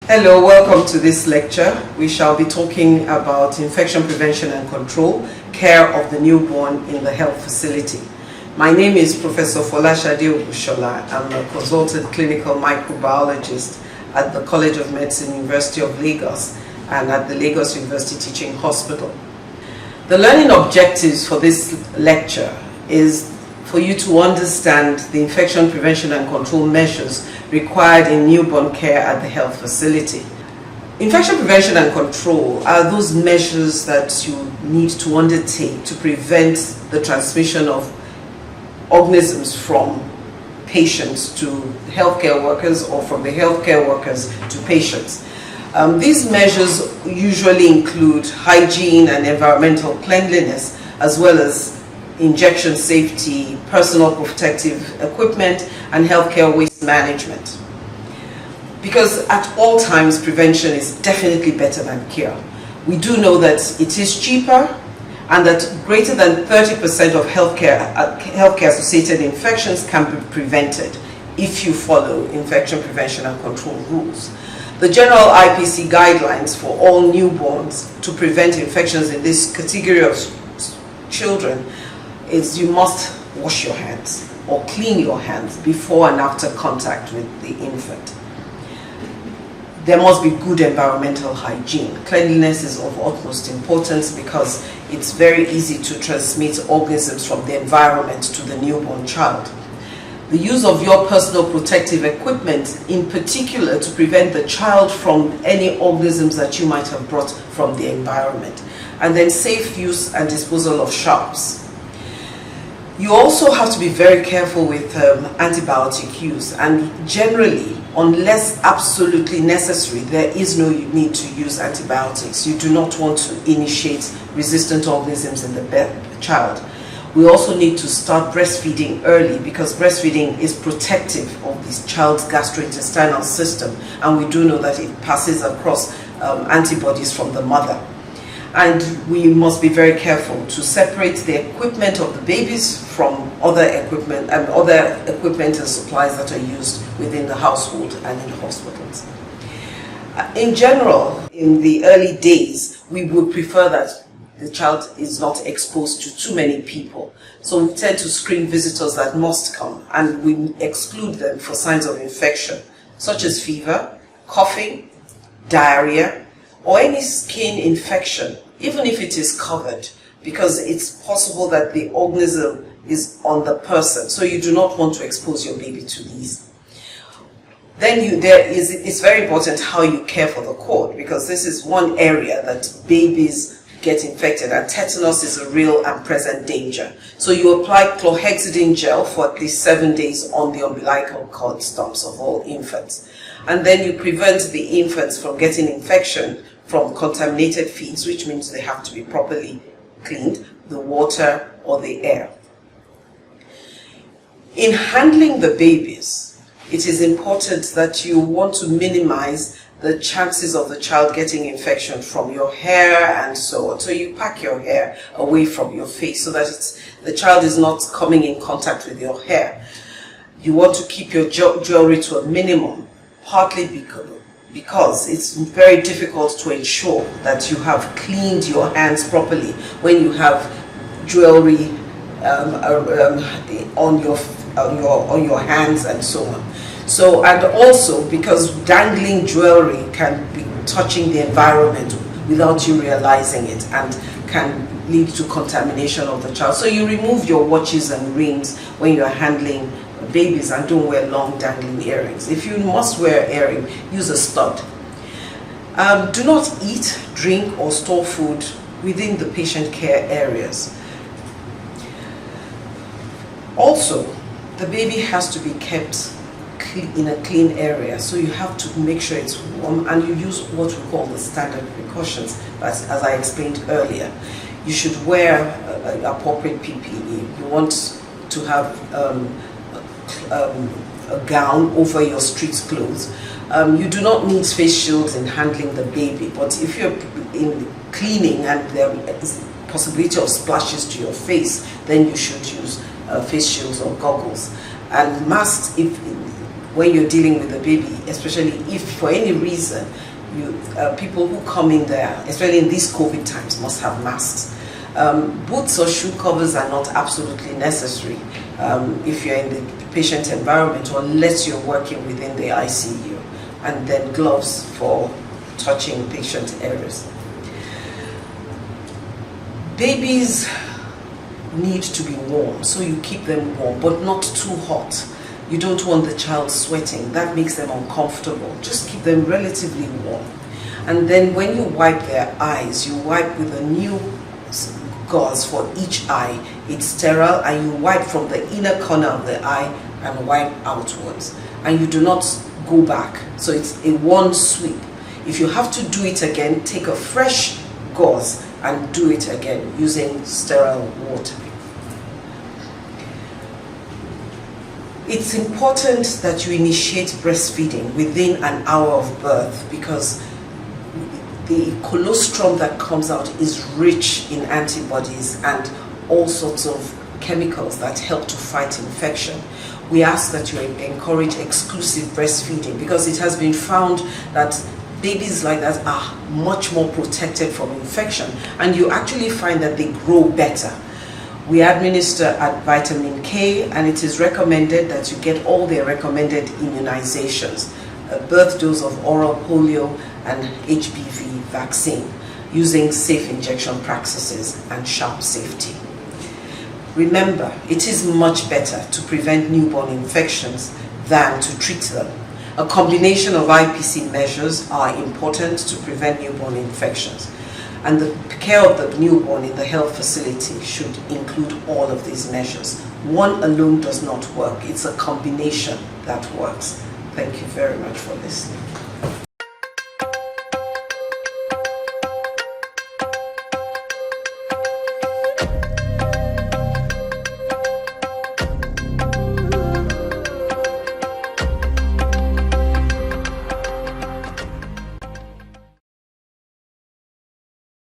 Hello, welcome to this lecture. We shall be talking about infection prevention and control, care of the newborn in the health facility. My name is Professor Folashade Ogushola. I'm a consultant clinical microbiologist at the College of Medicine, University of Lagos, and at the Lagos University Teaching Hospital. The learning objectives for this lecture is for you to understand the infection prevention and control measures required in newborn care at the health facility. Infection prevention and control are those measures that you need to undertake to prevent the transmission of organisms from patients to healthcare workers or from the healthcare workers to patients. These measures usually include hygiene and environmental cleanliness, as well as injection safety, personal protective equipment, and healthcare waste management. Because at all times, prevention is definitely better than cure. We do know that it is cheaper and that greater than 30% of healthcare-associated infections can be prevented if you follow infection prevention and control rules. The general IPC guidelines for all newborns to prevent infections in this category of children is you must wash your hands or clean your hands before and after contact with the infant. There must be good environmental hygiene. Cleanliness is of utmost importance because it's very easy to transmit organisms from the environment to the newborn child. The use of your personal protective equipment, in particular to prevent the child from any organisms that you might have brought from the environment. And then safe use and disposal of sharps. You also have to be very careful with antibiotic use, and generally, unless absolutely necessary, there is no need to use antibiotics. You do not want to initiate resistant organisms in the child. We also need to start breastfeeding early because breastfeeding is protective of this child's gastrointestinal system, and we do know that it passes across antibodies from the mother. And we must be very careful to separate the equipment of the babies from other equipment and supplies that are used within the household and in hospitals. In general, in the early days, we would prefer that the child is not exposed to too many people. So we tend to screen visitors that must come, and we exclude them for signs of infection, such as fever, coughing, diarrhea, or any skin infection, even if it is covered, because it's possible that the organism is on the person, so you do not want to expose your baby to these. Then it's very important how you care for the cord, because this is one area that babies get infected, and tetanus is a real and present danger. So you apply chlorhexidine gel for at least 7 days on the umbilical cord stumps of all infants. And then you prevent the infants from getting infection from contaminated feeds, which means they have to be properly cleaned, the water or the air. In handling the babies, it is important that you want to minimize the chances of the child getting infection from your hair and so on. So you pack your hair away from your face so that the child is not coming in contact with your hair. You want to keep your jewelry to a minimum, partly because it's very difficult to ensure that you have cleaned your hands properly when you have jewelry on your hands and so on. So, and also because dangling jewelry can be touching the environment without you realizing it and can lead to contamination of the child. So you remove your watches and rings when you're handling babies, and don't wear long dangling earrings. If you must wear earring, use a stud. Do not eat, drink, or store food within the patient care areas. Also, the baby has to be kept in a clean area, so you have to make sure it's warm, and you use what we call the standard precautions, as I explained earlier. You should wear appropriate PPE. You want to have a gown over your street clothes. You do not need face shields in handling the baby, but if you're in cleaning and there is possibility of splashes to your face, then you should use face shields or goggles. And masks, when you're dealing with the baby, especially if for any reason people who come in there, especially in these COVID times, must have masks. Boots or shoe covers are not absolutely necessary if you're in the patient environment, or unless you're working within the ICU, and then gloves for touching patient areas. Babies need to be warm, so you keep them warm, but not too hot. You don't want the child sweating. That makes them uncomfortable. Just keep them relatively warm. And then when you wipe their eyes, you wipe with a new gauze for each eye. It's sterile, and you wipe from the inner corner of the eye and wipe outwards. And you do not go back. So it's a one sweep. If you have to do it again, take a fresh gauze and do it again using sterile water. It's important that you initiate breastfeeding within an hour of birth, because the colostrum that comes out is rich in antibodies and all sorts of chemicals that help to fight infection. We ask that you encourage exclusive breastfeeding, because it has been found that babies like that are much more protected from infection, and you actually find that they grow better. We administer vitamin K, and it is recommended that you get all their recommended immunizations, a birth dose of oral polio and HPV vaccine, using safe injection practices and sharp safety. Remember, it is much better to prevent newborn infections than to treat them. A combination of IPC measures are important to prevent newborn infections, and the care of the newborn in the health facility should include all of these measures. One alone does not work. It's a combination that works. Thank you very much for listening.